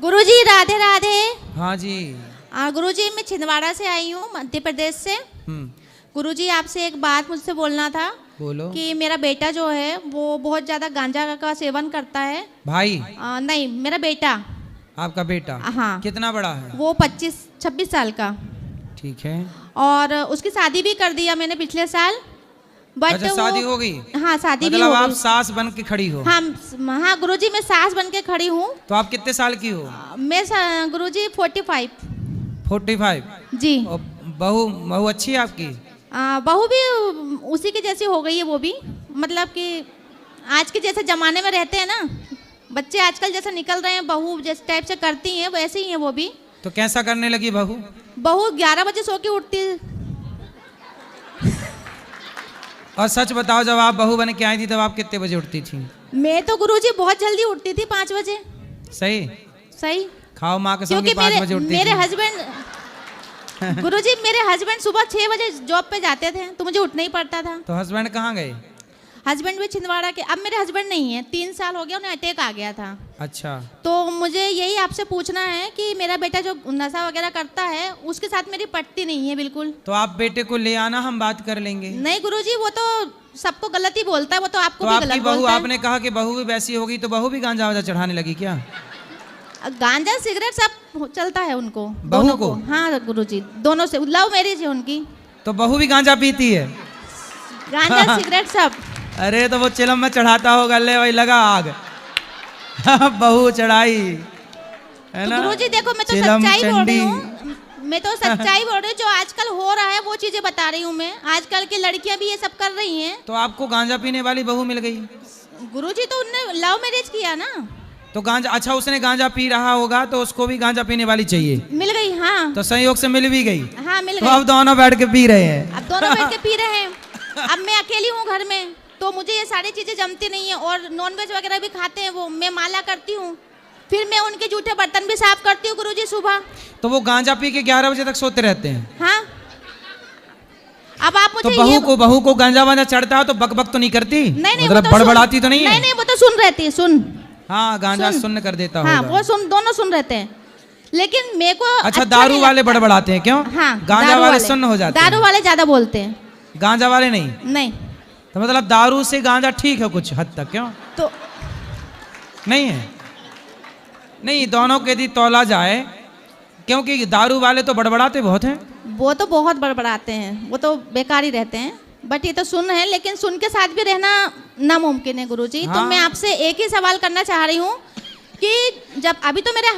गुरुजी राधे राधे। हाँ जी। गुरुजी मैं छिंदवाड़ा से आई हूँ, मध्य प्रदेश से। गुरुजी आपसे एक बात मुझसे बोलना था। बोलो। कि मेरा बेटा जो है वो बहुत ज्यादा गांजा का सेवन करता है। भाई? नहीं, मेरा बेटा। आपका बेटा? हाँ। कितना बड़ा है? वो 25-26 साल का। ठीक है। और उसकी शादी भी कर दिया मैंने पिछले साल। बट अच्छा, शादी हो गई? हाँ, शादी भी हो मतलब गई। आप सास बन के खड़ी हो? हाँ गुरुजी मैं सास बन के खड़ी हूँ। तो आप कितने साल की हो? मैं गुरुजी 45। 45 जी। और बहू अच्छी है आपकी? बहू भी उसी के जैसी हो गई है वो भी। मतलब कि आज के जैसे जमाने में रहते हैं ना बच्चे, आजकल जैसे निकल रहे हैं, बहू जिस टाइप से करती हैं वैसे ही है वो भी। तो कैसा करने लगी बहू? बहू 11 बजे सो के उठती। और सच बताओ, जब आप बहू बन के आई थी तब आप कितने बजे उठती थी? मैं तो गुरुजी बहुत जल्दी उठती थी, 5 बजे। सही खाओ माँ के संग 5 बजे उठती मेरे थी। हस्बैंड गुरुजी मेरे हस्बैंड सुबह 6 बजे जॉब पे जाते थे तो मुझे उठना ही पड़ता था। तो हस्बैंड कहाँ गए? हस्बैंड भी छिंदवाड़ा के। अब मेरे हस्बैंड नहीं है, 3 साल हो गया, उन्हें अटैक आ गया था। अच्छा। तो मुझे यही आपसे पूछना है कि मेरा बेटा जो नशा वगैरह करता है उसके साथ मेरी पटती नहीं है बिल्कुल। तो आप बेटे को ले आना, हम बात कर लेंगे। नहीं गुरुजी, वो तो सबको गलत ही बोलता है, वो तो आपको भी गलत बहू, बोलता है। आपने कहा कि बहू भी वैसी होगी तो बहू भी गांजा वाजा चढ़ाने लगी क्या? गांजा सिगरेट सब चलता है उनको, बहू दोनों को? हाँ गुरुजी, दोनों से लव मैरिज है उनकी। तो बहू भी गांजा पीती है? गांजा सिगरेट सब। अरे तो वो चिलम में चढ़ाता होगा, ले वही लगा आग। बहू चढ़ाई है ना। गुरुजी देखो, मैं तो सच्चाई बोल रही हूँ, मैं तो सच्चाई बोल रही हूँ। जो आजकल हो रहा है वो चीजें बता रही हूँ मैं। आजकल की लड़कियां भी ये सब कर रही हैं। तो आपको गांजा पीने वाली बहू मिल गई? गुरुजी तो उनने लव मैरिज किया ना। तो गांजा, अच्छा उसने गांजा पी रहा होगा तो उसको भी गांजा पीने वाली चाहिए। मिल गई। हाँ, तो संयोग से मिल भी गई। हाँ मिल तो गई। अब दोनों बैठ के पी रहे हैं। अब दोनों बैठ के पी रहे हैं। अब मैं अकेली हूँ घर में तो मुझे ये सारी चीजें जमती नहीं है। और नॉनवेज वगैरह भी खाते हैं वो। मैं माला करती हूँ, फिर मैं उनके जूठे बर्तन भी साफ करती हूँ गुरुजी सुबह। तो वो गांजा पी के 11 बजे तक सोते रहते हैं? हाँ। अब आप मुझे तो बहू को गांजा वांजा चढ़ता है तो बक तो नहीं करती? नहीं, मतलब बड़बड़ाती तो नहीं है? नहीं, वो तो सुन रहती है। सुन। हाँ, गांजा सुन कर देता हाँ, होगा। वो दोनों सुन रहते हैं। लेकिन मेरे को अच्छा, दारू वाले बड़बड़ाते हैं क्यों? हाँ, गांजा वाले सुन्न हो जाते हैं। दारू वाले ज्यादा बोलते हैं, गांजा वाले नहीं? नहीं। तो मतलब दारू से गांजा ठीक है कुछ हद तक, क्यों? तो नहीं है? नहीं, दोनों के यदि तौला जाए, क्योंकि दारू वाले तो बड़बड़ाते बहुत हैं। वो तो बहुत बड़बड़ाते हैं, वो तो बेकार ही रहते हैं। बट ये तो सुन है, लेकिन सुन के साथ भी रहना नामुमकिन है गुरुजी। हाँ। तो मैं आपसे एक ही सवाल करना चाह रही हूँ कि जब अभी तो मेरे